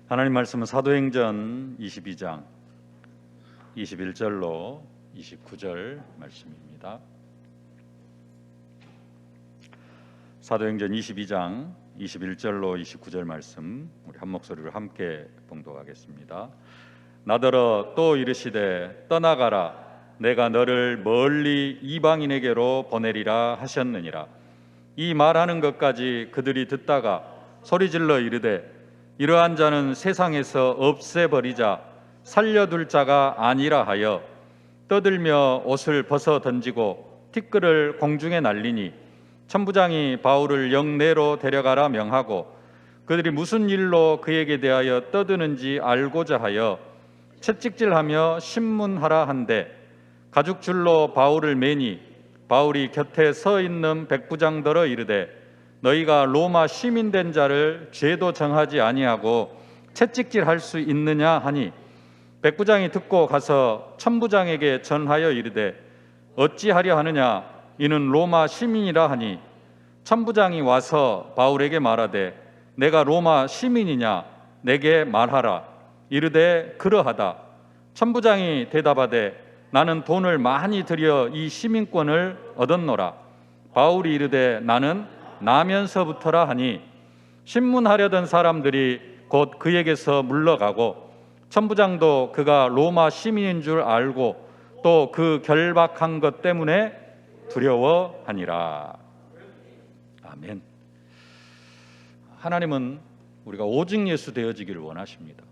하나님 말씀은 사도행전 22장 21절로 29절 말씀입니다. 사도행전 22장 21절로 29절 말씀 우리 한 목소리로 함께 봉독하겠습니다. 나더러 또 이르시되 떠나가라 내가 너를 멀리 이방인에게로 보내리라 하셨느니라. 이 말하는 것까지 그들이 듣다가 소리질러 이르되 이러한 자는 세상에서 없애버리자 살려둘 자가 아니라 하여 떠들며 옷을 벗어 던지고 티끌을 공중에 날리니 천부장이 바울을 영내로 데려가라 명하고 그들이 무슨 일로 그에게 대하여 떠드는지 알고자 하여 채찍질하며 신문하라 한데 가죽줄로 바울을 매니 바울이 곁에 서 있는 백부장더러 이르되 너희가 로마 시민된 자를 죄도 정하지 아니하고 채찍질할 수 있느냐 하니 백부장이 듣고 가서 천부장에게 전하여 이르되 어찌하려 하느냐 이는 로마 시민이라 하니 천부장이 와서 바울에게 말하되 내가 로마 시민이냐 내게 말하라. 이르되 그러하다. 천부장이 대답하되 나는 돈을 많이 들여 이 시민권을 얻었노라. 바울이 이르되 나는 나면서부터라 하니 신문하려던 사람들이 곧 그에게서 물러가고 천부장도 그가 로마 시민인 줄 알고 또 그 결박한 것 때문에 두려워하니라. 아멘. 하나님은 우리가 오직 예수 되어지기를 원하십니다.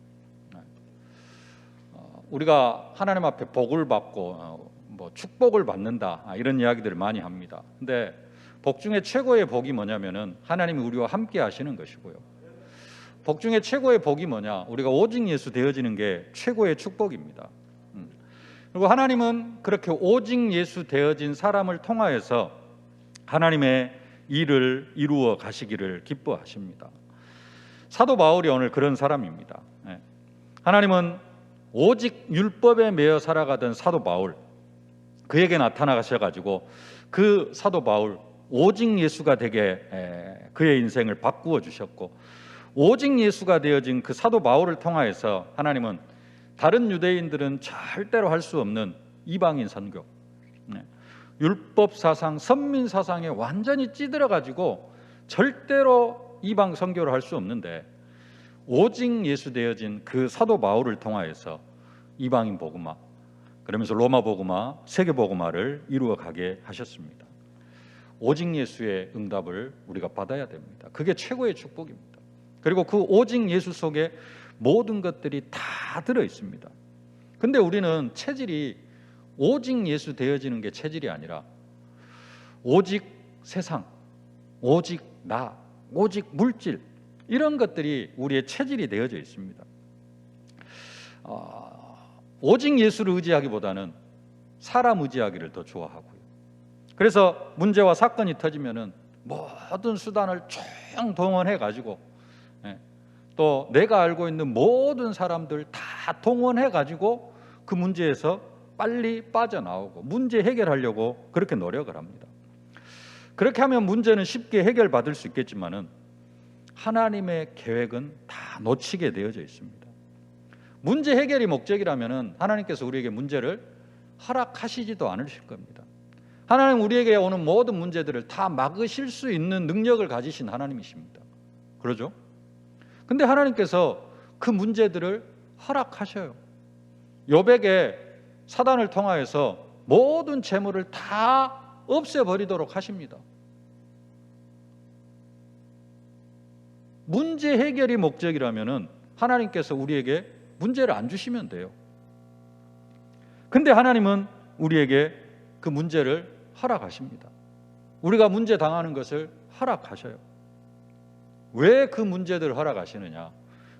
우리가 하나님 앞에 복을 받고 축복을 받는다 이런 이야기들을 많이 합니다. 근데 복 중에 최고의 복이 뭐냐면은 하나님이 우리와 함께 하시는 것이고요. 복 중에 최고의 복이 뭐냐? 우리가 오직 예수 되어지는 게 최고의 축복입니다. 그리고 하나님은 그렇게 오직 예수 되어진 사람을 통하여서 하나님의 일을 이루어 가시기를 기뻐하십니다. 사도 바울이 오늘 그런 사람입니다. 하나님은 오직 율법에 매여 살아가던 사도 바울, 그에게 나타나셔가지고 그 사도 바울 오직 예수가 되게 그의 인생을 바꾸어 주셨고, 오직 예수가 되어진 그 사도 바울을 통하여서 하나님은 다른 유대인들은 절대로 할 수 없는 이방인 선교, 율법 사상, 선민 사상에 완전히 찌들어 가지고 절대로 이방 선교를 할 수 없는데 오직 예수 되어진 그 사도 바울을 통하여서 이방인 복음화, 그러면서 로마 복음화, 세계 복음화를 이루어 가게 하셨습니다. 오직 예수의 응답을 우리가 받아야 됩니다. 그게 최고의 축복입니다. 그리고 그 오직 예수 속에 모든 것들이 다 들어 있습니다. 근데 우리는 체질이 오직 예수 되어지는 게 체질이 아니라 오직 세상, 오직 나, 오직 물질, 이런 것들이 우리의 체질이 되어져 있습니다. 오직 예수를 의지하기보다는 사람 의지하기를 더 좋아하고요. 그래서 문제와 사건이 터지면은 모든 수단을 총동원해 가지고 또 내가 알고 있는 모든 사람들 다 동원해 가지고 그 문제에서 빨리 빠져나오고 문제 해결하려고 그렇게 노력을 합니다. 그렇게 하면 문제는 쉽게 해결받을 수 있겠지만은 하나님의 계획은 다 놓치게 되어져 있습니다. 문제 해결이 목적이라면은 하나님께서 우리에게 문제를 허락하시지도 않으실 겁니다. 하나님 우리에게 오는 모든 문제들을 다 막으실 수 있는 능력을 가지신 하나님이십니다. 그러죠? 근데 하나님께서 그 문제들을 허락하셔요. 욥에게 사단을 통하여서 모든 재물을 다 없애버리도록 하십니다. 문제 해결이 목적이라면은 하나님께서 우리에게 문제를 안 주시면 돼요. 근데 하나님은 우리에게 그 문제를 허락하십니다. 우리가 문제 당하는 것을 허락하셔요. 왜 그 문제들을 허락하시느냐?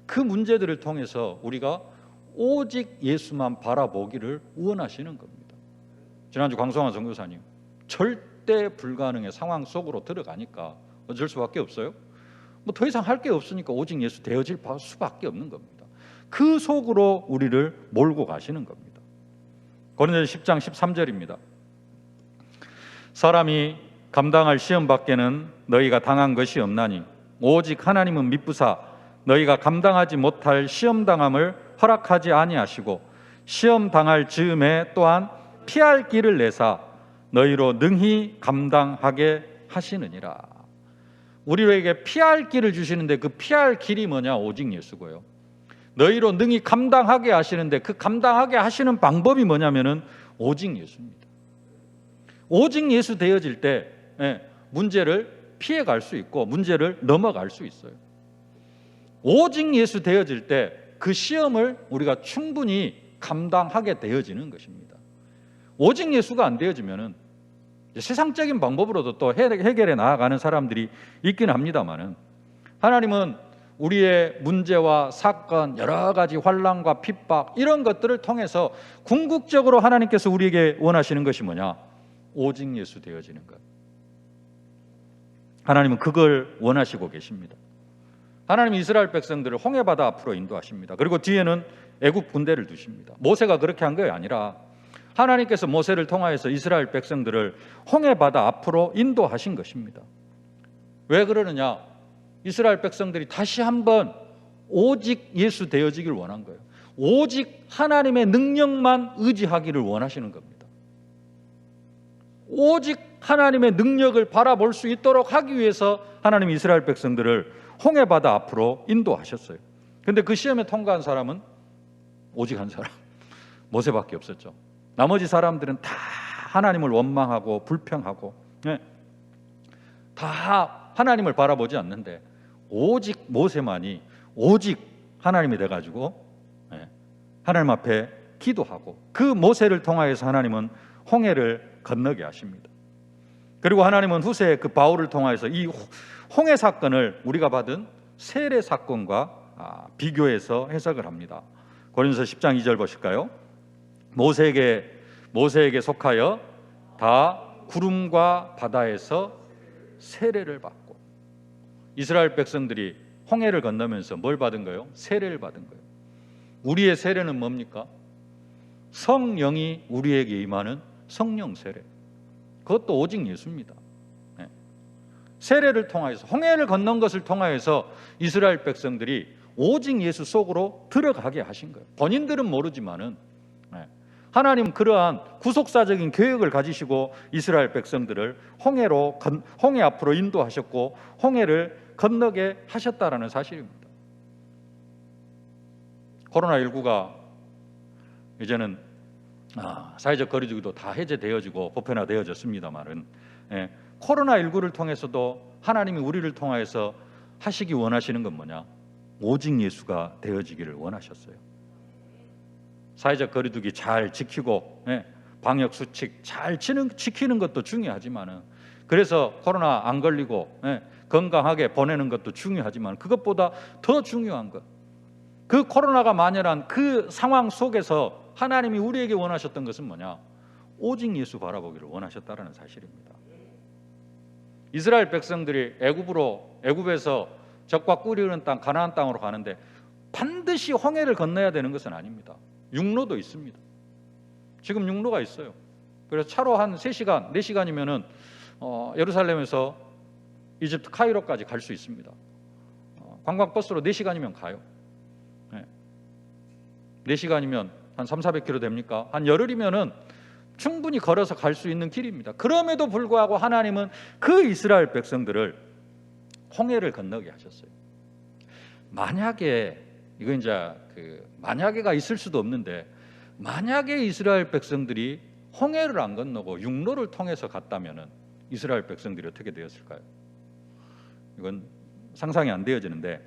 그 문제들을 통해서 우리가 오직 예수만 바라보기를 원하시는 겁니다. 지난주 광성환 선교사님, 절대 불가능의 상황 속으로 들어가니까 어쩔 수밖에 없어요. 더 이상 할 게 없으니까 오직 예수 되어질 수밖에 없는 겁니다. 그 속으로 우리를 몰고 가시는 겁니다. 고린도전서 10장 13절입니다. 사람이 감당할 시험 밖에는 너희가 당한 것이 없나니 오직 하나님은 미쁘사 너희가 감당하지 못할 시험 당함을 허락하지 아니하시고 시험 당할 즈음에 또한 피할 길을 내사 너희로 능히 감당하게 하시느니라. 우리에게 피할 길을 주시는데 그 피할 길이 뭐냐? 오직 예수고요. 너희로 능히 감당하게 하시는데 그 감당하게 하시는 방법이 뭐냐면은 오직 예수입니다. 오직 예수 되어질 때 문제를 피해갈 수 있고 문제를 넘어갈 수 있어요. 오직 예수 되어질 때 그 시험을 우리가 충분히 감당하게 되어지는 것입니다. 오직 예수가 안 되어지면은 세상적인 방법으로도 또 해결해 나아가는 사람들이 있긴 합니다만은 하나님은 우리의 문제와 사건, 여러 가지 환난과 핍박 이런 것들을 통해서 궁극적으로 하나님께서 우리에게 원하시는 것이 뭐냐? 오직 예수 되어지는 것. 하나님은 그걸 원하시고 계십니다. 하나님은 이스라엘 백성들을 홍해바다 앞으로 인도하십니다. 그리고 뒤에는 애굽 군대를 두십니다. 모세가 그렇게 한 게 아니라 하나님께서 모세를 통하여서 이스라엘 백성들을 홍해바다 앞으로 인도하신 것입니다. 왜 그러느냐? 이스라엘 백성들이 다시 한번 오직 예수 되어지길 원한 거예요. 오직 하나님의 능력만 의지하기를 원하시는 겁니다. 오직 하나님의 능력을 바라볼 수 있도록 하기 위해서 하나님이 이스라엘 백성들을 홍해바다 앞으로 인도하셨어요. 그런데 그 시험에 통과한 사람은 오직 한 사람, 모세밖에 없었죠. 나머지 사람들은 다 하나님을 원망하고 불평하고 다 하나님을 바라보지 않는데 오직 모세만이 오직 하나님이 돼가지고 하나님 앞에 기도하고 그 모세를 통하여서 하나님은 홍해를 건너게 하십니다. 그리고 하나님은 후세 그 바울을 통하여서 이 홍해 사건을 우리가 받은 세례 사건과 비교해서 해석을 합니다. 고린도서 10장 2절 보실까요? 모세에게 속하여 다 구름과 바다에서 세례를 받고 이스라엘 백성들이 홍해를 건너면서 뭘 받은 거예요? 세례를 받은 거예요. 우리의 세례는 뭡니까? 성령이 우리에게 임하는 성령 세례. 그것도 오직 예수입니다. 세례를 통하여서 홍해를 건넌 것을 통하여서 이스라엘 백성들이 오직 예수 속으로 들어가게 하신 거예요. 본인들은 모르지만은 하나님은 그러한 구속사적인 계획을 가지시고 이스라엘 백성들을 홍해 앞으로 인도하셨고 홍해를 건너게 하셨다라는 사실입니다. 코로나19가 이제는 사회적 거리두기도 다 해제되어지고 보편화되어졌습니다만은 코로나19를 통해서도 하나님이 우리를 통하여서 하시기 원하시는 건 뭐냐? 오직 예수가 되어지기를 원하셨어요. 사회적 거리두기 잘 지키고 방역 수칙 잘 지키는 것도 중요하지만은 그래서 코로나 안 걸리고 건강하게 보내는 것도 중요하지만 그것보다 더 중요한 것, 그 코로나가 만연한 그 상황 속에서 하나님이 우리에게 원하셨던 것은 뭐냐? 오직 예수 바라보기를 원하셨다라는 사실입니다. 이스라엘 백성들이 애굽에서 적과 꿀이 흐르는 땅 가나안 땅으로 가는데 반드시 홍해를 건너야 되는 것은 아닙니다. 육로도 있습니다. 지금 육로가 있어요. 그래서 차로 한 3시간, 4시간이면은 예루살렘에서 이집트 카이로까지 갈 수 있습니다. 관광버스로 4시간이면 가요. 4시간이면 한 300-400km 됩니까? 한 열흘이면은 충분히 걸어서 갈 수 있는 길입니다. 그럼에도 불구하고 하나님은 그 이스라엘 백성들을 홍해를 건너게 하셨어요. 만약에 이거 이제 만약에가 있을 수도 없는데 만약에 이스라엘 백성들이 홍해를 안 건너고 육로를 통해서 갔다면은 이스라엘 백성들이 어떻게 되었을까요? 이건 상상이 안 되어지는데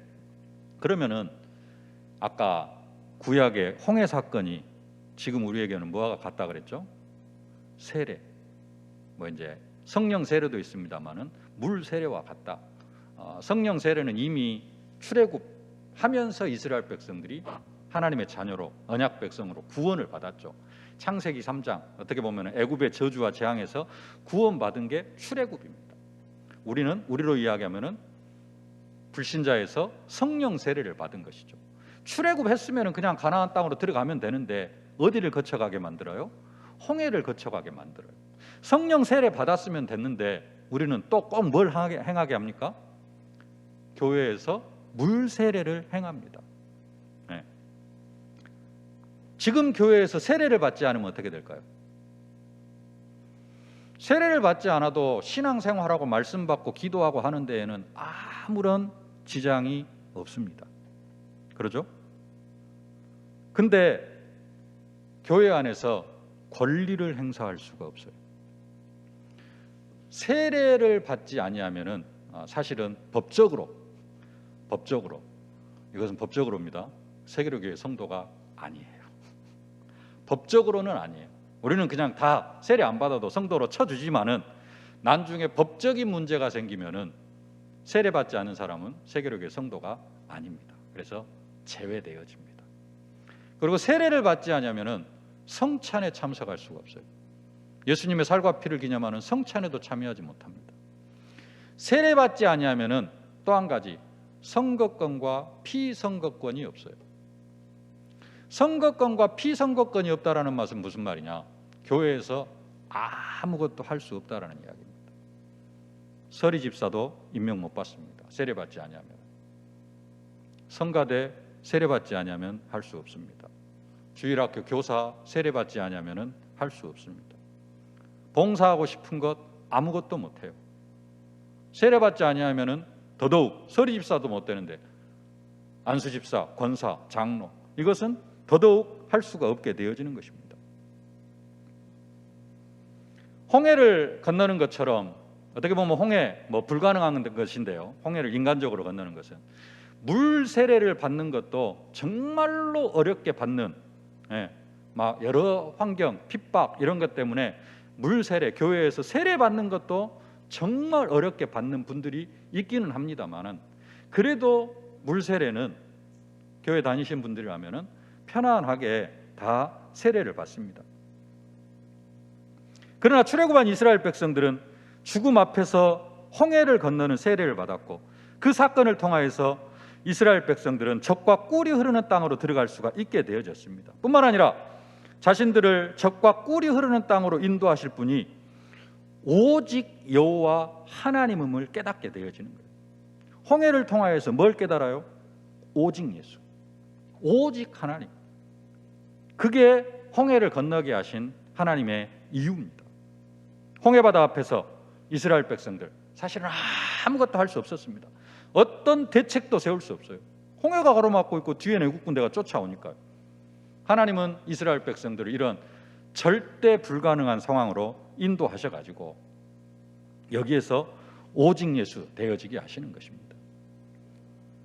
그러면은 아까 구약의 홍해 사건이 지금 우리에게는 뭐가 같다 그랬죠? 세례, 이제 성령 세례도 있습니다만은 물 세례와 같다. 성령 세례는 이미 출애굽하면서 이스라엘 백성들이 하나님의 자녀로 언약 백성으로 구원을 받았죠. 창세기 3장 어떻게 보면 애굽의 저주와 재앙에서 구원받은 게 출애굽입니다. 우리로 이야기하면은 불신자에서 성령 세례를 받은 것이죠. 출애굽했으면은 그냥 가나안 땅으로 들어가면 되는데 어디를 거쳐가게 만들어요? 홍해를 거쳐가게 만들어요. 성령 세례 받았으면 됐는데 우리는 또 꼭 뭘 행하게 합니까? 교회에서 물세례를 행합니다. 네. 지금 교회에서 세례를 받지 않으면 어떻게 될까요? 세례를 받지 않아도 신앙생활하고 말씀 받고 기도하고 하는 데에는 아무런 지장이 없습니다. 그러죠? 근데 교회 안에서 권리를 행사할 수가 없어요. 세례를 받지 아니하면은 사실은 법적으로 이것은 법적으로입니다. 세계로교회 성도가 아니에요. 법적으로는 아니에요. 우리는 그냥 다 세례 안 받아도 성도로 쳐주지만은 나중에 법적인 문제가 생기면은 세례 받지 않은 사람은 세계로교회 성도가 아닙니다. 그래서 제외되어집니다. 그리고 세례를 받지 않으면은 성찬에 참석할 수가 없어요. 예수님의 살과 피를 기념하는 성찬에도 참여하지 못합니다. 세례 받지 아니하면은 또 한 가지 선거권과 피선거권이 없어요. 선거권과 피선거권이 없다라는 말은 무슨 말이냐? 교회에서 아무것도 할 수 없다라는 이야기입니다. 서리 집사도 임명 못 받습니다. 세례 받지 아니하면. 성가대 세례 받지 아니하면 할 수 없습니다. 주일학교 교사 세례 받지 아니하면 할 수 없습니다. 봉사하고 싶은 것 아무것도 못 해요. 세례 받지 아니하면 더더욱 서리 집사도 못 되는데 안수 집사, 권사, 장로 이것은 더더욱 할 수가 없게 되어지는 것입니다. 홍해를 건너는 것처럼 어떻게 보면 홍해 불가능한 것인데요. 홍해를 인간적으로 건너는 것은 물 세례를 받는 것도 정말로 어렵게 받는 막 여러 환경, 핍박 이런 것 때문에 물 세례, 교회에서 세례 받는 것도 정말 어렵게 받는 분들이 있기는 합니다만은 그래도 물 세례는 교회 다니신 분들이라면은 편안하게 다 세례를 받습니다. 그러나 출애굽한 이스라엘 백성들은 죽음 앞에서 홍해를 건너는 세례를 받았고 그 사건을 통하여서 이스라엘 백성들은 적과 꿀이 흐르는 땅으로 들어갈 수가 있게 되어졌습니다. 뿐만 아니라 자신들을 적과 꿀이 흐르는 땅으로 인도하실 분이 오직 여호와 하나님임을 깨닫게 되어지는 거예요. 홍해를 통하여서 뭘 깨달아요? 오직 예수, 오직 하나님. 그게 홍해를 건너게 하신 하나님의 이유입니다. 홍해바다 앞에서 이스라엘 백성들 사실은 아무것도 할 수 없었습니다. 어떤 대책도 세울 수 없어요. 홍해가 가로막고 있고 뒤에 애국 군대가 쫓아오니까요. 하나님은 이스라엘 백성들을 이런 절대 불가능한 상황으로 인도하셔가지고 여기에서 오직 예수 되어지게 하시는 것입니다.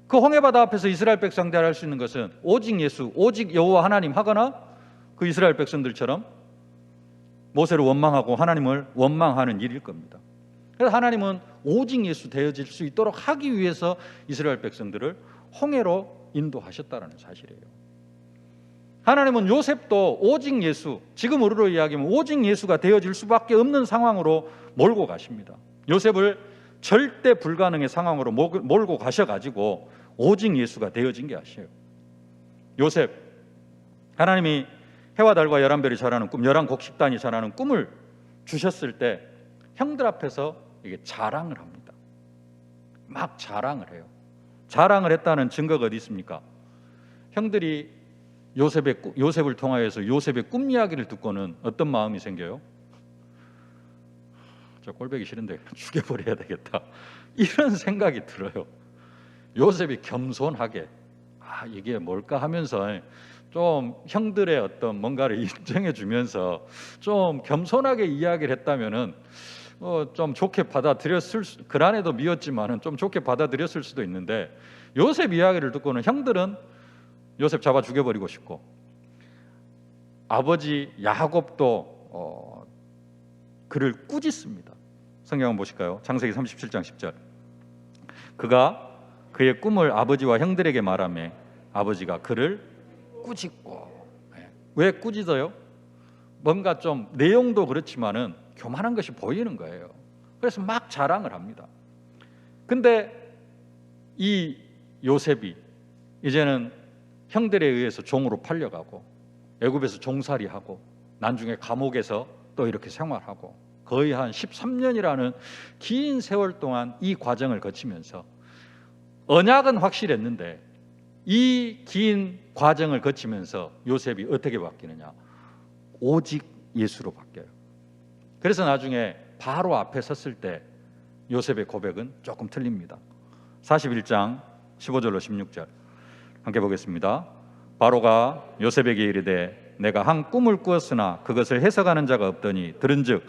그 홍해바다 앞에서 이스라엘 백성들이 할 수 있는 것은 오직 예수, 오직 여호와 하나님 하거나 그 이스라엘 백성들처럼 모세를 원망하고 하나님을 원망하는 일일 겁니다. 그래서 하나님은 오직 예수 되어질 수 있도록 하기 위해서 이스라엘 백성들을 홍해로 인도하셨다는 사실이에요. 하나님은 요셉도 오직 예수, 지금 우리로 이야기하면 오직 예수가 되어질 수밖에 없는 상황으로 몰고 가십니다. 요셉을 절대 불가능의 상황으로 몰고 가셔가지고 오직 예수가 되어진 게 아시에요. 요셉, 하나님이 해와 달과 11별이 자라는 꿈, 11곡식단이 자라는 꿈을 주셨을 때 형들 앞에서 이게 자랑을 합니다. 막 자랑을 해요. 자랑을 했다는 증거가 어디 있습니까? 형들이 요셉을 통하여서 요셉의 꿈 이야기를 듣고는 어떤 마음이 생겨요? 저 꼴보기 싫은데 죽여버려야 되겠다 이런 생각이 들어요. 요셉이 겸손하게 이게 뭘까 하면서 좀 형들의 어떤 뭔가를 인정해 주면서 좀 겸손하게 이야기를 했다면은 좀 좋게 받아들였을 그 안에도 미웠지만은 좀 좋게 받아들였을 수도 있는데 요셉 이야기를 듣고는 형들은 요셉 잡아 죽여버리고 싶고 아버지 야곱도 그를 꾸짖습니다. 성경 한번 보실까요? 창세기 37장 10절. 그가 그의 꿈을 아버지와 형들에게 말하며 아버지가 그를 꾸짖고. 왜 꾸짖어요? 뭔가 좀 내용도 그렇지만은 교만한 것이 보이는 거예요. 그래서 막 자랑을 합니다. 근데 이 요셉이 이제는 형들에 의해서 종으로 팔려가고 애굽에서 종살이하고 나중에 감옥에서 또 이렇게 생활하고 거의 한 13년이라는 긴 세월 동안 이 과정을 거치면서 언약은 확실했는데 이 긴 과정을 거치면서 요셉이 어떻게 바뀌느냐? 오직 예수로 바뀌어요. 그래서 나중에 바로 앞에 섰을 때 요셉의 고백은 조금 틀립니다. 41장 15절로 16절 함께 보겠습니다. 바로가 요셉에게 이르되 내가 한 꿈을 꾸었으나 그것을 해석하는 자가 없더니 들은즉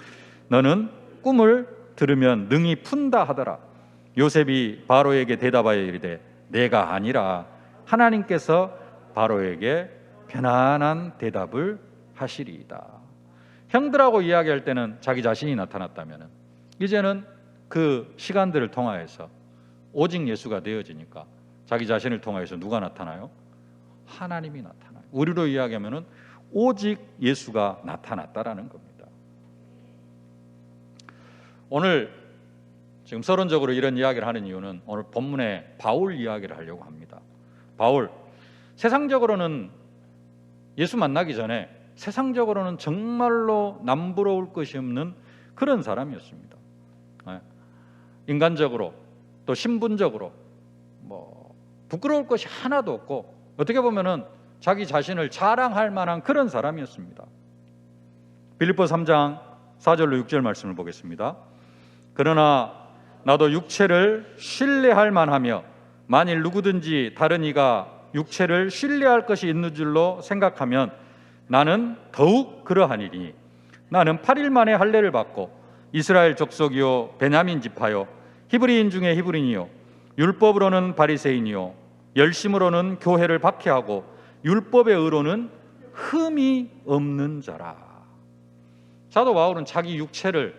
너는 꿈을 들으면 능히 푼다 하더라. 요셉이 바로에게 대답하여 이르되 내가 아니라 하나님께서 바로에게 편안한 대답을 하시리이다. 형들하고 이야기할 때는 자기 자신이 나타났다면 이제는 그 시간들을 통하여서 오직 예수가 되어지니까 자기 자신을 통하여서 누가 나타나요? 하나님이 나타나요. 우리로 이야기하면 오직 예수가 나타났다라는 겁니다. 오늘 지금 서론적으로 이런 이야기를 하는 이유는 오늘 본문에 바울 이야기를 하려고 합니다. 바울, 세상적으로는 예수 만나기 전에 세상적으로는 정말로 남부러울 것이 없는 그런 사람이었습니다. 인간적으로 또 신분적으로 부끄러울 것이 하나도 없고 어떻게 보면은 자기 자신을 자랑할 만한 그런 사람이었습니다. 빌립보 3장 4절로 6절 말씀을 보겠습니다. 그러나 나도 육체를 신뢰할 만하며 만일 누구든지 다른 이가 육체를 신뢰할 것이 있는 줄로 생각하면 나는 더욱 그러하니니 나는 8일 만에 할례를 받고 이스라엘 족속이요 베냐민 지파요 히브리인 중에 히브리인이요 율법으로는 바리새인이요 열심으로는 교회를 박해하고 율법의 의로는 흠이 없는 자라. 사도 바울은 자기 육체를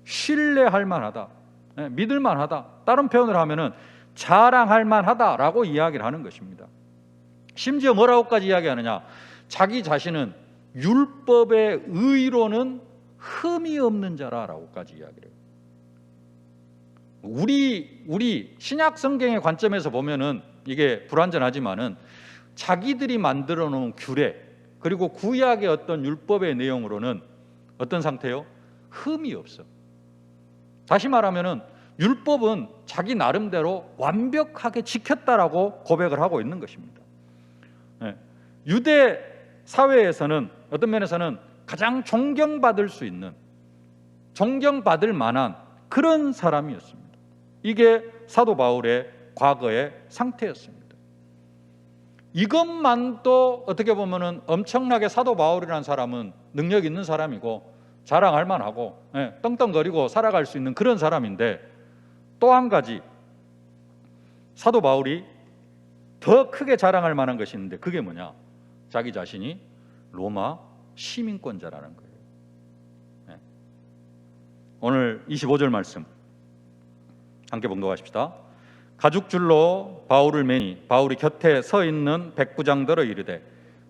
신뢰할 만하다, 믿을 만하다, 다른 표현을 하면은 자랑할 만하다라고 이야기를 하는 것입니다. 심지어 뭐라고까지 이야기하느냐? 자기 자신은 율법의 의로는 흠이 없는 자라라고까지 이야기를 해요. 우리 신약 성경의 관점에서 보면은 이게 불완전하지만은 자기들이 만들어 놓은 규례 그리고 구약의 어떤 율법의 내용으로는 어떤 상태요? 흠이 없어. 다시 말하면은 율법은 자기 나름대로 완벽하게 지켰다라고 고백을 하고 있는 것입니다. 유대 사회에서는 어떤 면에서는 가장 존경받을 수 있는, 존경받을 만한 그런 사람이었습니다. 이게 사도 바울의 과거의 상태였습니다. 이것만도 어떻게 보면은 엄청나게 사도 바울이라는 사람은 능력 있는 사람이고 자랑할 만하고 떵떵거리고 살아갈 수 있는 그런 사람인데, 또 한 가지 사도 바울이 더 크게 자랑할 만한 것이 있는데 그게 뭐냐? 자기 자신이 로마 시민권자라는 거예요. 오늘 25절 말씀 함께 봉독하십시다. 가죽줄로 바울을 매니 바울이 곁에 서 있는 백부장들어 이르되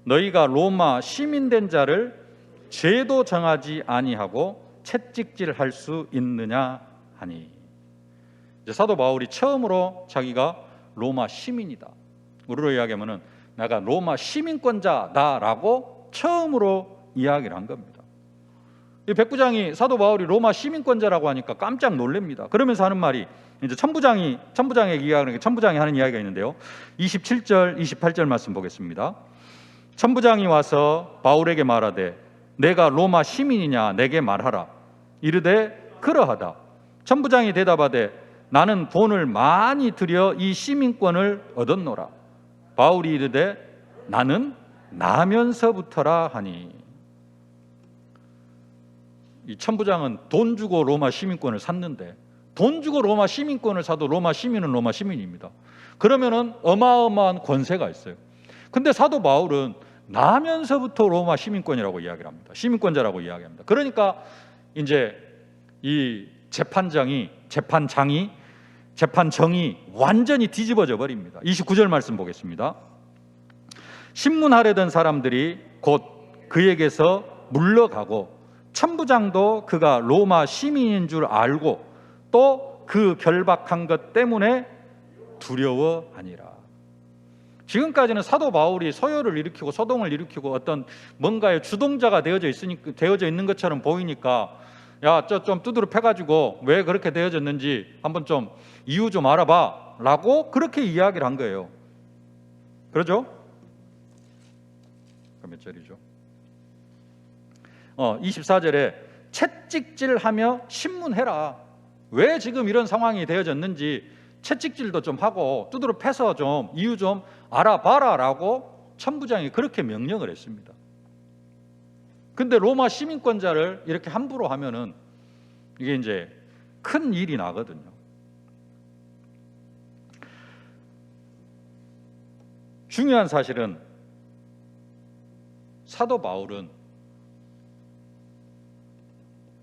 너희가 로마 시민된 자를 죄도 정하지 아니하고 채찍질할 수 있느냐 하니. 이제 사도 바울이 처음으로 자기가 로마 시민이다, 우리로 이야기하면은 내가 로마 시민권자다라고 처음으로 이야기를 한 겁니다. 이 백부장이 사도 바울이 로마 시민권자라고 하니까 깜짝 놀랍니다. 그러면서 하는 말이 이제 천부장의 이야기가 천부장이 하는 이야기가 있는데요. 27절, 28절 말씀 보겠습니다. 천부장이 와서 바울에게 말하되 내가 로마 시민이냐 내게 말하라. 이르되 그러하다. 천부장이 대답하되 나는 돈을 많이 들여 이 시민권을 얻었노라. 바울이 이르되 나는 나면서부터라 하니. 이 천부장은 돈 주고 로마 시민권을 샀는데, 돈 주고 로마 시민권을 사도 로마 시민은 로마 시민입니다. 그러면은 어마어마한 권세가 있어요. 근데 사도 바울은 나면서부터 로마 시민권이라고 이야기를 합니다. 시민권자라고 이야기합니다. 그러니까 이제 이 재판정이 완전히 뒤집어져 버립니다. 29절 말씀 보겠습니다. 신문하려던 사람들이 곧 그에게서 물러가고 천부장도 그가 로마 시민인 줄 알고 또 그 결박한 것 때문에 두려워하니라. 지금까지는 사도 바울이 서열을 일으키고 소동을 일으키고 어떤 뭔가의 주동자가 되어져 있는 것처럼 보이니까 야, 좀 두드려 패가지고 왜 그렇게 되어졌는지 한번 좀 이유 좀 알아봐, 라고 그렇게 이야기를 한 거예요. 그러죠? 몇 절이죠? 24절에 채찍질하며 신문해라. 왜 지금 이런 상황이 되어졌는지 채찍질도 좀 하고 두드러 패서 좀 이유 좀 알아봐라 라고 천부장이 그렇게 명령을 했습니다. 근데 로마 시민권자를 이렇게 함부로 하면은 이게 이제 큰 일이 나거든요. 중요한 사실은 사도 바울은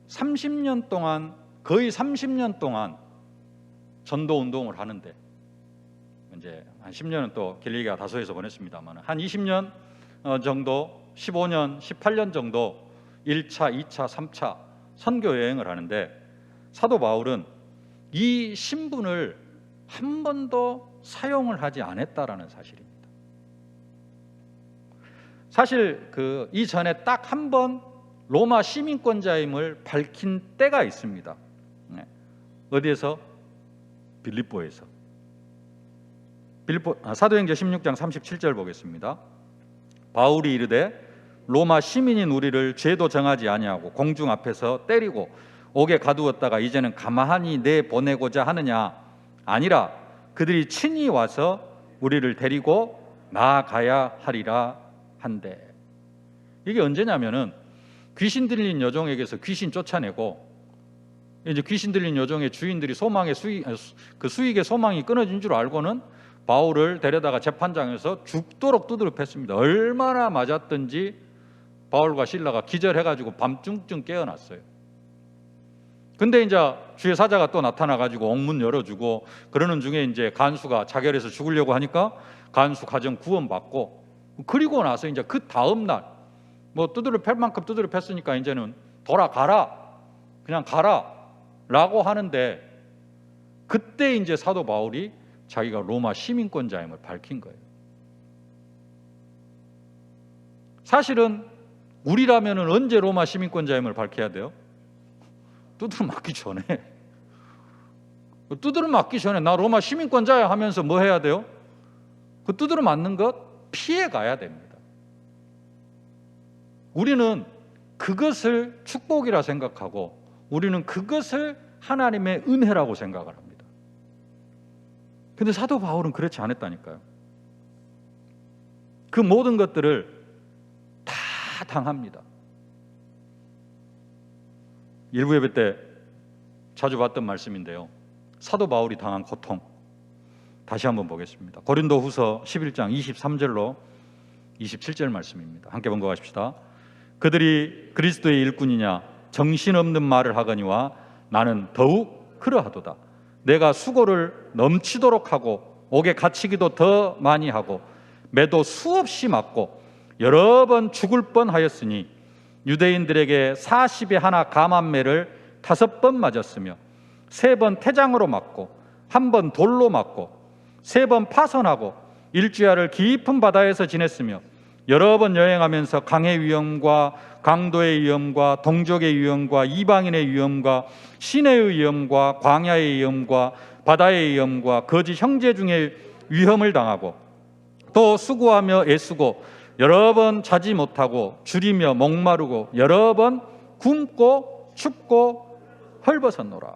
30년 동안, 거의 30년 동안 전도 운동을 하는데, 이제 한 10년은 또 길리기가 다소에서 보냈습니다만 한 20년 정도, 15년, 18년 정도 1차, 2차, 3차 선교 여행을 하는데, 사도 바울은 이 신분을 한 번도 사용을 하지 않았다라는 사실입니다. 사실 그 이전에 딱 한 번 로마 시민권자임을 밝힌 때가 있습니다. 어디에서? 빌립보에서. 사도행전 16장 37절 보겠습니다. 바울이 이르되 로마 시민인 우리를 죄도 정하지 아니하고 공중 앞에서 때리고 옥에 가두었다가 이제는 가만히 내보내고자 하느냐? 아니라 그들이 친히 와서 우리를 데리고 나아가야 하리라 한데. 이게 언제냐면은 귀신 들린 여종에게서 귀신 쫓아내고, 이제 귀신 들린 여종의 주인들이 수익의 소망이 끊어진 줄 알고는 바울을 데려다가 재판장에서 죽도록 두드려 팼습니다. 얼마나 맞았든지 바울과 실라가 기절해가지고 밤중쯤 깨어났어요. 근데 이제 주의 사자가 또 나타나가지고 옥문 열어주고 그러는 중에 이제 간수가 자결해서 죽으려고 하니까 간수 가정 구원받고, 그리고 나서 이제 그 다음 날 뭐 두드려 팰 만큼 두드려 팼으니까 이제는 돌아가라, 그냥 가라 라고 하는데, 그때 이제 사도 바울이 자기가 로마 시민권자임을 밝힌 거예요. 사실은 우리라면은 언제 로마 시민권자임을 밝혀야 돼요? 두드려 맞기 전에. 두드려 맞기 전에 나 로마 시민권자야 하면서 뭐 해야 돼요? 그 두드려 맞는 것 피해 가야 됩니다. 우리는 그것을 축복이라 생각하고, 우리는 그것을 하나님의 은혜라고 생각을 합니다. 근데 사도 바울은 그렇지 않았다니까요. 그 모든 것들을 다 당합니다. 일부 예배 때 자주 봤던 말씀인데요, 사도 바울이 당한 고통 다시 한번 보겠습니다. 고린도후서 11장 23절로 27절 말씀입니다. 함께 번거하십시다. 그들이 그리스도의 일꾼이냐 정신없는 말을 하거니와 나는 더욱 그러하도다. 내가 수고를 넘치도록 하고 옥에 갇히기도 더 많이 하고 매도 수없이 맞고 여러 번 죽을 뻔하였으니 유대인들에게 40에 하나 감한매를 5번 맞았으며 3번 태장으로 맞고 1번 돌로 맞고 3번 파선하고 일주야를 깊은 바다에서 지냈으며 여러 번 여행하면서 강의 위험과 강도의 위험과 동족의 위험과 이방인의 위험과 시내의 위험과 광야의 위험과 바다의 위험과 거짓 형제 중에 위험을 당하고 또 수고하며 애쓰고 여러 번 자지 못하고 줄이며 목마르고 여러 번 굶고 춥고 헐벗었노라.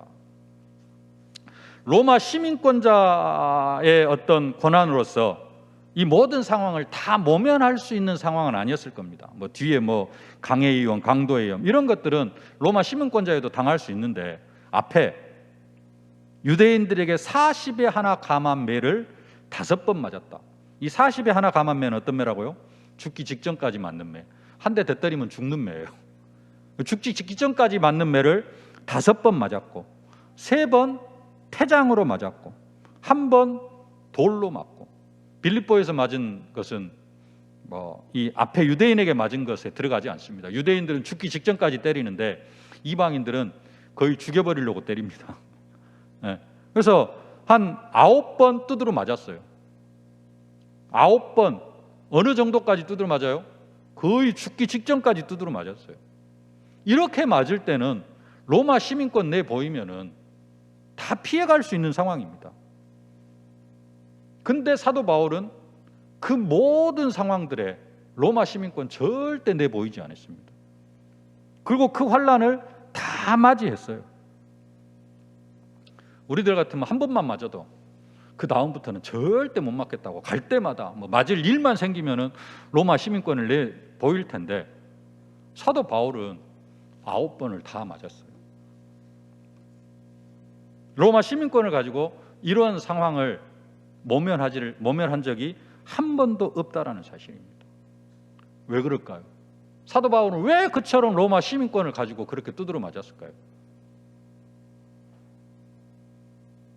로마 시민권자의 어떤 권한으로서 이 모든 상황을 다 모면할 수 있는 상황은 아니었을 겁니다. 뭐 뒤에 뭐 강의 위험, 강도의 위험 이런 것들은 로마 시민권자에도 당할 수 있는데, 앞에 유대인들에게 40에 하나 감한 매를 5번 맞았다. 이 40에 하나 감한 매는 어떤 매라고요? 죽기 직전까지 맞는 매. 한 대 더 때리면 죽는 매예요. 죽기 직전까지 맞는 매를 5번 맞았고 3번 태장으로 맞았고 1번 돌로 맞고, 빌립보에서 맞은 것은 뭐 이 앞에 유대인에게 맞은 것에 들어가지 않습니다. 유대인들은 죽기 직전까지 때리는데 이방인들은 거의 죽여버리려고 때립니다. 네. 그래서 한 9번 두드러 맞았어요. 9번. 어느 정도까지 두드러 맞아요? 거의 죽기 직전까지 두드러 맞았어요. 이렇게 맞을 때는 로마 시민권 내 보이면은 다 피해갈 수 있는 상황입니다. 근데 사도 바울은 그 모든 상황들에 로마 시민권 절대 내보이지 않았습니다. 그리고 그 환란을 다 맞이했어요. 우리들 같으면 한 번만 맞아도 그 다음부터는 절대 못 맞겠다고 갈 때마다 뭐 맞을 일만 생기면은 로마 시민권을 내보일 텐데, 사도 바울은 9번을 다 맞았어요. 로마 시민권을 가지고 이런 상황을 모면한 적이 한 번도 없다라는 사실입니다. 왜 그럴까요? 사도 바울은 왜 그처럼 로마 시민권을 가지고 그렇게 두드려 맞았을까요?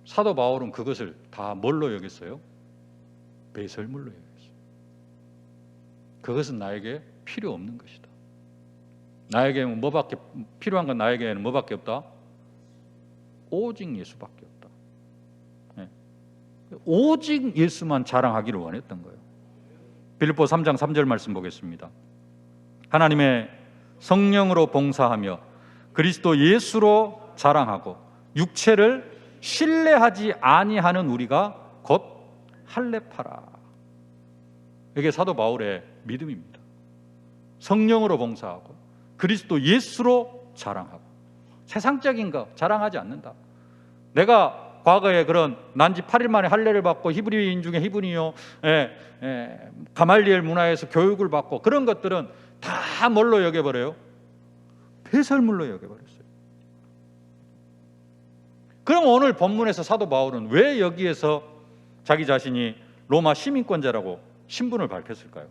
사도 바울은 그것을 다 뭘로 여겼어요? 배설물로 여겼어요. 그것은 나에게 필요 없는 것이다. 나에게 필요한 건 나에게는 뭐밖에 없다? 오직 예수밖에 없다. 네. 오직 예수만 자랑하기를 원했던 거예요. 빌립보 3장 3절 말씀 보겠습니다. 하나님의 성령으로 봉사하며 그리스도 예수로 자랑하고 육체를 신뢰하지 아니하는 우리가 곧 할례파라. 이게 사도 바울의 믿음입니다. 성령으로 봉사하고 그리스도 예수로 자랑하고 세상적인 거 자랑하지 않는다. 내가 과거에 그런 난지 8일 만에 할례를 받고 히브리인 중에 히브리요, 가말리엘 문화에서 교육을 받고 그런 것들은 다 뭘로 여겨버려요? 배설물로 여겨버렸어요. 그럼 오늘 본문에서 사도 바울은 왜 여기에서 자기 자신이 로마 시민권자라고 신분을 밝혔을까요?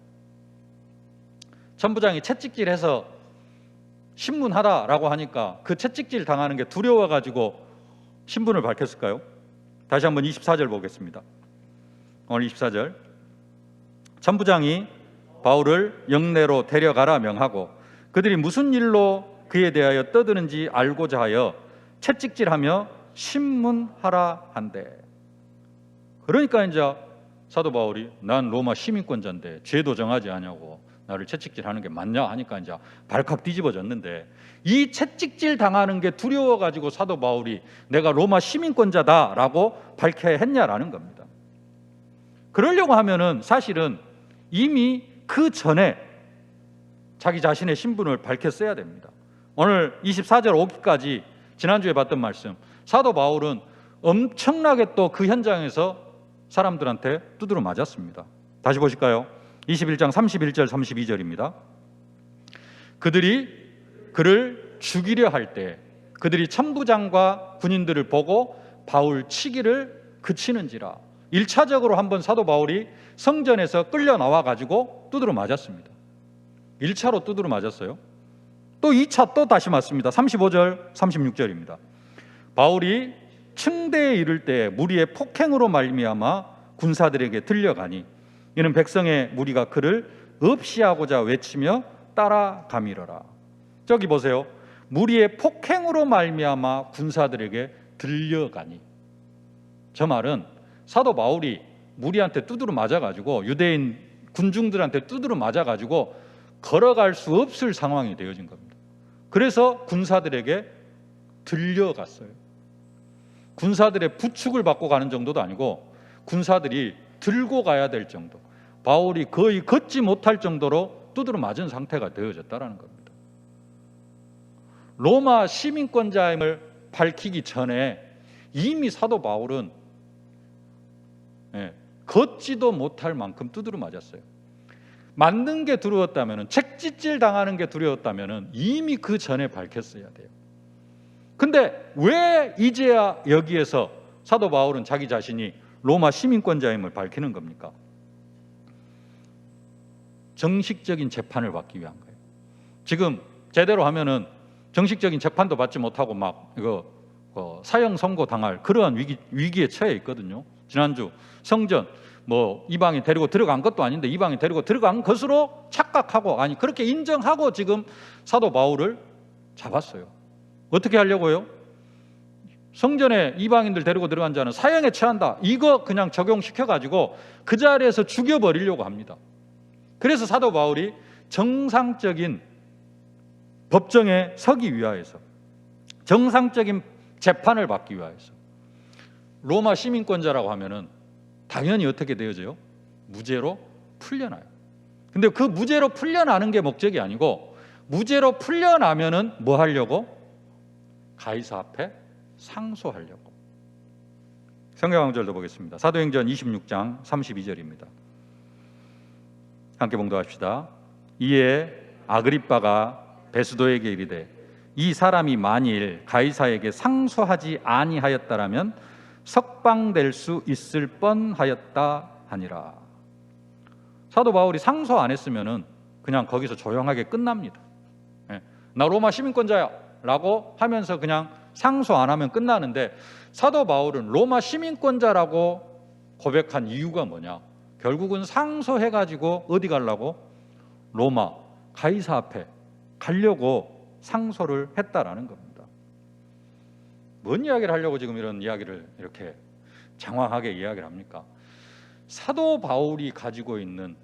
천부장이 채찍질해서 신문하라라고 하니까 그 채찍질 당하는 게 두려워가지고 신분을 밝혔을까요? 다시 한번 24절 보겠습니다. 오늘 24절. 천부장이 바울을 영내로 데려가라 명하고 그들이 무슨 일로 그에 대하여 떠드는지 알고자 하여 채찍질하며 신문하라 한대. 그러니까 이제 사도 바울이 난 로마 시민권자인데 죄도 정하지 않냐고 나를 채찍질하는 게 맞냐 하니까 이제 발칵 뒤집어졌는데, 이 채찍질 당하는 게 두려워가지고 사도 바울이 내가 로마 시민권자다라고 밝혀야 했냐라는 겁니다. 그러려고 하면은 사실은 이미 그 전에 자기 자신의 신분을 밝혔어야 됩니다. 오늘 24절 5기까지 지난주에 봤던 말씀, 사도 바울은 엄청나게 또 그 현장에서 사람들한테 두드려 맞았습니다. 다시 보실까요? 21장 31절 32절입니다. 그들이 그를 죽이려 할 때 그들이 천부장과 군인들을 보고 바울 치기를 그치는지라. 1차적으로 한번 사도 바울이 성전에서 끌려 나와 가지고 두드려 맞았습니다. 1차로 두드려 맞았어요. 또 2차 또 다시 맞습니다. 35절 36절입니다. 바울이 층대에 이를 때 무리의 폭행으로 말미암아 군사들에게 들려가니 이는 백성의 무리가 그를 없이하고자 외치며 따라가밀어라. 저기 보세요. 무리의 폭행으로 말미암아 군사들에게 들려가니, 저 말은 사도 바울이 무리한테 두드려 맞아가지고 유대인 군중들한테 두드려 맞아가지고 걸어갈 수 없을 상황이 되어진 겁니다. 그래서 군사들에게 들려갔어요. 군사들의 부축을 받고 가는 정도도 아니고 군사들이 들고 가야 될 정도, 바울이 거의 걷지 못할 정도로 두드려 맞은 상태가 되어졌다는 겁니다. 로마 시민권자임을 밝히기 전에 이미 사도 바울은 걷지도 못할 만큼 두드려 맞았어요. 맞는 게 두려웠다면, 채찍질 당하는 게 두려웠다면 이미 그 전에 밝혔어야 돼요. 근데 왜 이제야 여기에서 사도 바울은 자기 자신이 로마 시민권자임을 밝히는 겁니까? 정식적인 재판을 받기 위한 거예요. 지금 제대로 하면은 정식적인 재판도 받지 못하고 막 이거 사형 선고 당할 그러한 위기에 처해 있거든요. 지난주 성전 이방인 데리고 들어간 것도 아닌데 이방인 데리고 들어간 것으로 착각하고, 아니 그렇게 인정하고 지금 사도 바울을 잡았어요. 어떻게 하려고요? 성전에 이방인들 데리고 들어간 자는 사형에 처한다, 이거 그냥 적용시켜가지고 그 자리에서 죽여버리려고 합니다. 그래서 사도 바울이 정상적인 법정에 서기 위하여서, 정상적인 재판을 받기 위하여서, 로마 시민권자라고 하면은 당연히 어떻게 되어져요? 무죄로 풀려나요. 근데 그 무죄로 풀려나는 게 목적이 아니고, 무죄로 풀려나면은 뭐 하려고? 가이사 앞에 상소하려고. 성경 한 절도 보겠습니다. 사도행전 26장 32절입니다. 함께 봉독합시다. 이에 아그리빠가 베스도에게 이르되 이 사람이 만일 가이사에게 상소하지 아니하였다라면 석방될 수 있을 뻔하였다 하니라. 사도 바울이 상소 안 했으면은 그냥 거기서 조용하게 끝납니다. 나 로마 시민권자야 라고 하면서 그냥 상소 안 하면 끝나는데, 사도 바울은 로마 시민권자라고 고백한 이유가 뭐냐? 결국은 상소해가지고 어디 가려고? 로마 가이사 앞에 가려고 상소를 했다라는 겁니다. 뭔 이야기를 하려고 지금 이런 이야기를 이렇게 장황하게 이야기를 합니까? 사도 바울이 가지고 있는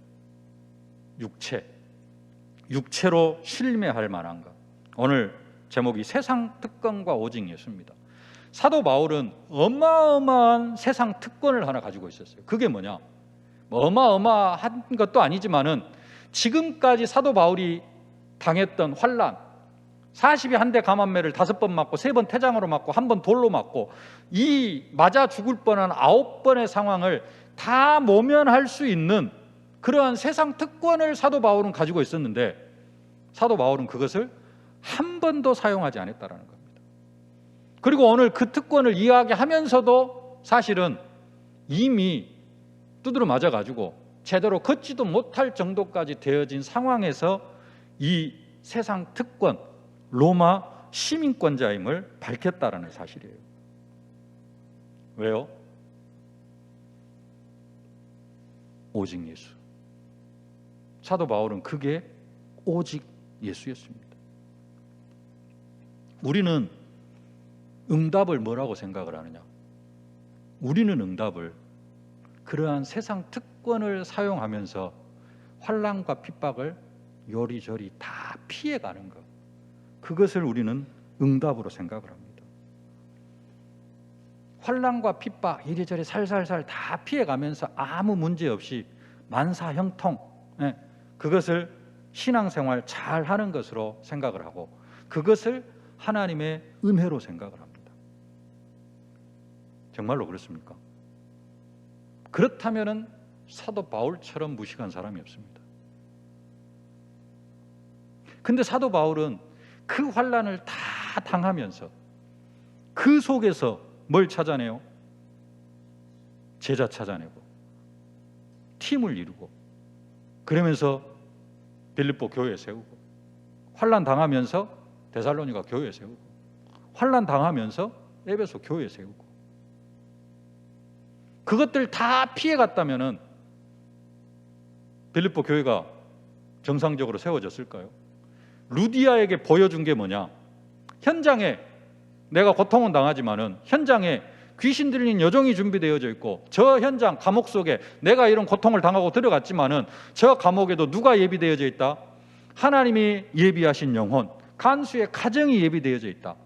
육체로 실매할 만한 것. 오늘 제목이 세상 특권과 오직 예수입니다. 사도 바울은 어마어마한 세상 특권을 하나 가지고 있었어요. 그게 뭐냐? 어마어마한 것도 아니지만은 지금까지 사도 바울이 당했던 환난, 40이 한 대 감한매를 5번 맞고 3번 태장으로 맞고 1번 돌로 맞고 이 맞아 죽을 뻔한 9번의 상황을 다 모면할 수 있는 그러한 세상 특권을 사도 바울은 가지고 있었는데, 사도 바울은 그것을 한 번도 사용하지 않았다라는 겁니다. 그리고 오늘 그 특권을 이야기하면서도 사실은 이미 두드러 맞아가지고 제대로 걷지도 못할 정도까지 되어진 상황에서 이 세상 특권, 로마 시민권자임을 밝혔다라는 사실이에요. 왜요? 오직 예수. 사도 바울은 그게 오직 예수였습니다. 우리는 응답을 뭐라고 생각을 하느냐? 우리는 응답을 그러한 세상 특권을 사용하면서 환난과 핍박을 요리조리 다 피해가는 것, 그것을 우리는 응답으로 생각을 합니다. 환난과 핍박 이리저리 살살살 다 피해가면서 아무 문제 없이 만사형통, 그것을 신앙생활 잘 하는 것으로 생각을 하고, 그것을 하나님의 은혜로 생각을 합니다. 정말로 그렇습니까? 그렇다면은 사도 바울처럼 무식한 사람이 없습니다. 근데 사도 바울은 그 환난을 다 당하면서 그 속에서 뭘 찾아내요? 제자 찾아내고 팀을 이루고, 그러면서 빌립보 교회 세우고, 환난 당하면서 데살로니가 교회 세우고, 환난 당하면서 에베소 교회 세우고, 그것들 다 피해갔다면은 빌립보 교회가 정상적으로 세워졌을까요? 루디아에게 보여준 게 뭐냐? 현장에 내가 고통은 당하지만은 현장에 귀신 들린 여종이 준비되어져 있고, 저 현장 감옥 속에 내가 이런 고통을 당하고 들어갔지만은 저 감옥에도 누가 예비되어져 있다? 하나님이 예비하신 영혼, 간수의 가정이 예비되어져 있다.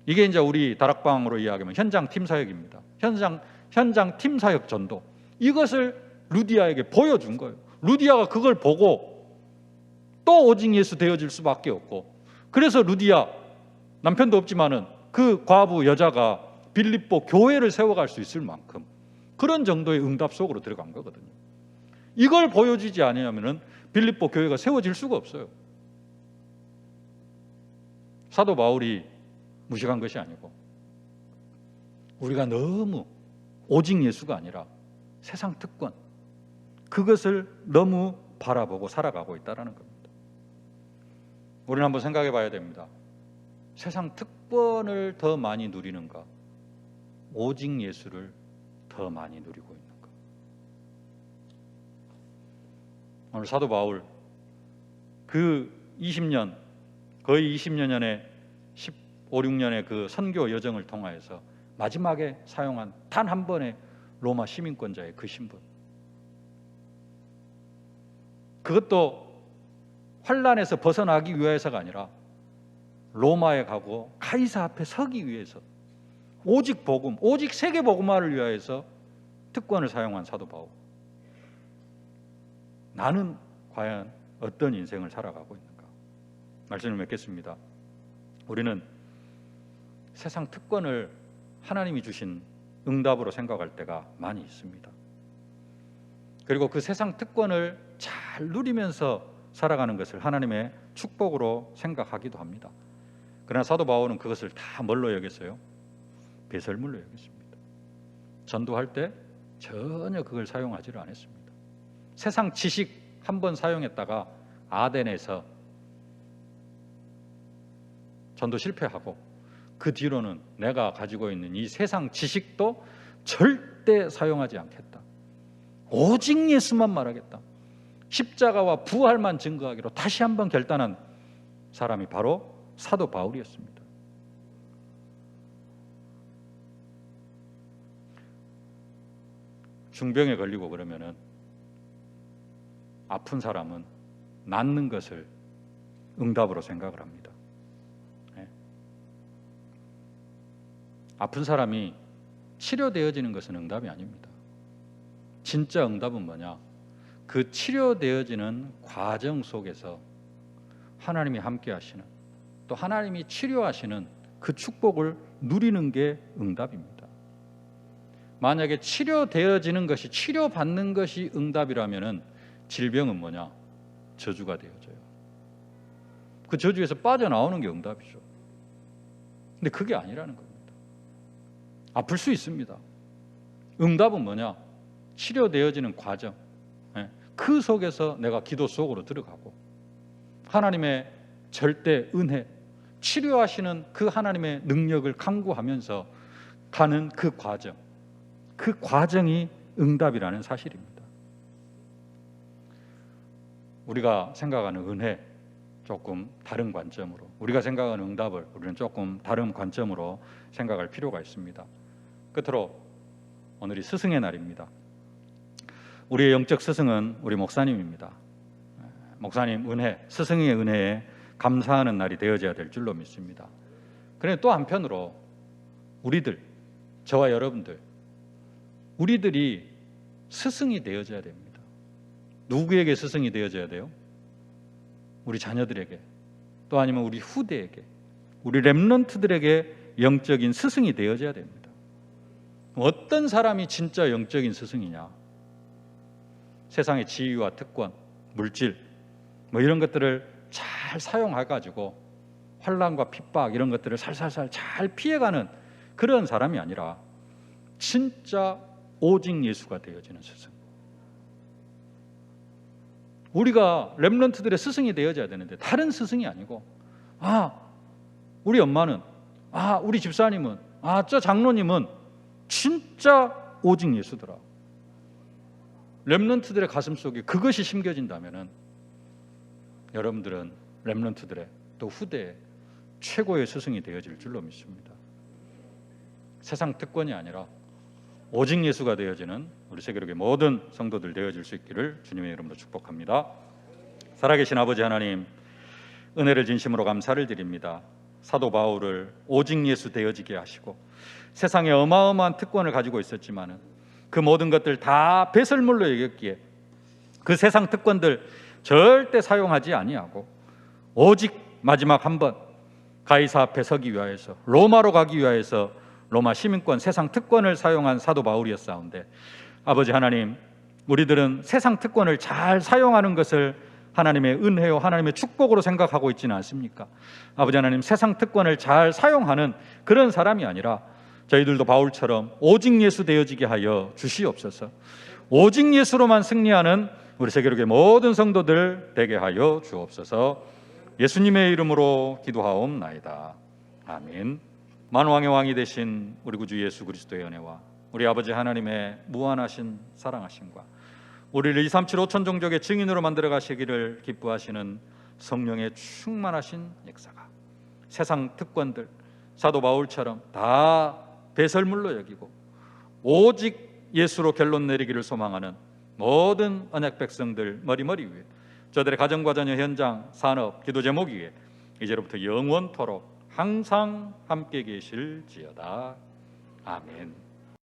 이게 이제 우리 다락방으로 이야기하면 현장 팀 사역입니다. 현장 팀 사역 전도. 이것을 루디아에게 보여준 거예요. 루디아가 그걸 보고 또 오직 예수 되어질 수밖에 없고, 그래서 루디아 남편도 없지만은 그 과부 여자가 빌립보 교회를 세워갈 수 있을 만큼 그런 정도의 응답 속으로 들어간 거거든요. 이걸 보여주지 않으면은 빌립보 교회가 세워질 수가 없어요. 사도 바울이 무식한 것이 아니고, 우리가 너무 오직 예수가 아니라 세상 특권, 그것을 너무 바라보고 살아가고 있다는 겁니다. 우리는 한번 생각해 봐야 됩니다. 세상 특권을 더 많이 누리는가, 오직 예수를 더 많이 누리고 있는가. 오늘 사도 바울 그 20년, 거의 20년의 15, 16년의 그 선교 여정을 통하여서 마지막에 사용한 단 한 번의 로마 시민권자의 그 신분, 그것도 환난에서 벗어나기 위해서가 아니라 로마에 가고 가이사 앞에 서기 위해서, 오직 복음, 오직 세계 복음화를 위하여서 특권을 사용한 사도 바울. 나는 과연 어떤 인생을 살아가고 있는가? 말씀을 맺겠습니다. 우리는 세상 특권을 하나님이 주신 응답으로 생각할 때가 많이 있습니다. 그리고 그 세상 특권을 잘 누리면서 살아가는 것을 하나님의 축복으로 생각하기도 합니다. 그러나 사도 바울은 그것을 다 뭘로 여겼어요? 배설물로 여겼습니다. 전도할 때 전혀 그걸 사용하지를 않았습니다. 세상 지식 한번 사용했다가 아덴에서 전도 실패하고 그 뒤로는 내가 가지고 있는 이 세상 지식도 절대 사용하지 않겠다. 오직 예수만 말하겠다. 십자가와 부활만 증거하기로 다시 한번 결단한 사람이 바로 사도 바울이었습니다. 중병에 걸리고 그러면은 아픈 사람은 낫는 것을 응답으로 생각을 합니다. 네. 아픈 사람이 치료되어지는 것은 응답이 아닙니다. 진짜 응답은 뭐냐? 그 치료되어지는 과정 속에서 하나님이 함께 하시는, 또 하나님이 치료하시는 그 축복을 누리는 게 응답입니다. 만약에 치료되어지는 것이, 치료받는 것이 응답이라면은 질병은 뭐냐? 저주가 되어져요. 그 저주에서 빠져나오는 게 응답이죠. 근데 그게 아니라는 겁니다. 아플 수 있습니다. 응답은 뭐냐? 치료되어지는 과정, 그 속에서 내가 기도 속으로 들어가고 하나님의 절대 은혜, 치료하시는 그 하나님의 능력을 간구하면서 가는 그 과정, 그 과정이 응답이라는 사실입니다. 우리가 생각하는 은혜, 조금 다른 관점으로, 우리가 생각하는 응답을 우리는 조금 다른 관점으로 생각할 필요가 있습니다. 끝으로 오늘이 스승의 날입니다. 우리의 영적 스승은 우리 목사님입니다. 목사님 은혜, 스승의 은혜에 감사하는 날이 되어져야 될 줄로 믿습니다. 그런데 또 한편으로 우리들, 저와 여러분들, 우리들이 스승이 되어져야 됩니다. 누구에게 스승이 되어져야 돼요? 우리 자녀들에게, 또 아니면 우리 후대에게, 우리 렘넌트들에게 영적인 스승이 되어져야 됩니다. 어떤 사람이 진짜 영적인 스승이냐? 세상의 지위와 특권, 물질, 이런 것들을 잘 사용해가지고 환난과 핍박 이런 것들을 살살살 잘 피해가는 그런 사람이 아니라 진짜 오직 예수가 되어지는 스승. 우리가 렘넌트들의 스승이 되어져야 되는데 다른 스승이 아니고, 우리 엄마는, 우리 집사님은, 저 장로님은 진짜 오직 예수더라. 렘넌트들의 가슴 속에 그것이 심겨진다면은 여러분들은 렘넌트들의 또 후대의 최고의 스승이 되어질 줄로 믿습니다. 세상 특권이 아니라 오직 예수가 되어지는 우리 세계로의 모든 성도들 되어질 수 있기를 주님의 이름으로 축복합니다. 살아계신 아버지 하나님, 은혜를 진심으로 감사를 드립니다. 사도 바울을 오직 예수 되어지게 하시고 세상에 어마어마한 특권을 가지고 있었지만은 그 모든 것들 다 배설물로 여겼기에 그 세상 특권들 절대 사용하지 아니하고 오직 마지막 한 번 가이사 앞에 서기 위하여서, 로마로 가기 위하여서 로마 시민권, 세상 특권을 사용한 사도 바울이었사온데, 아버지 하나님, 우리들은 세상 특권을 잘 사용하는 것을 하나님의 은혜요, 하나님의 축복으로 생각하고 있지는 않습니까? 아버지 하나님, 세상 특권을 잘 사용하는 그런 사람이 아니라 저희들도 바울처럼 오직 예수 되어지게 하여 주시옵소서. 오직 예수로만 승리하는 우리 세계로의 모든 성도들 되게 하여 주옵소서. 예수님의 이름으로 기도하옵나이다. 아멘. 만왕의 왕이 되신 우리 구주 예수 그리스도의 은혜와 우리 아버지 하나님의 무한하신 사랑하심과 우리를 237 5천 종족의 증인으로 만들어 가시기를 기뻐하시는 성령의 충만하신 역사가 세상 특권들 사도 바울처럼 다 배설물로 여기고 오직 예수로 결론 내리기를 소망하는 모든 언약 백성들 머리머리 위에, 저들의 가정과 자녀, 현장, 산업, 기도 제목 위에 이제로부터 영원토록 항상 함께 계실지어다. 아멘.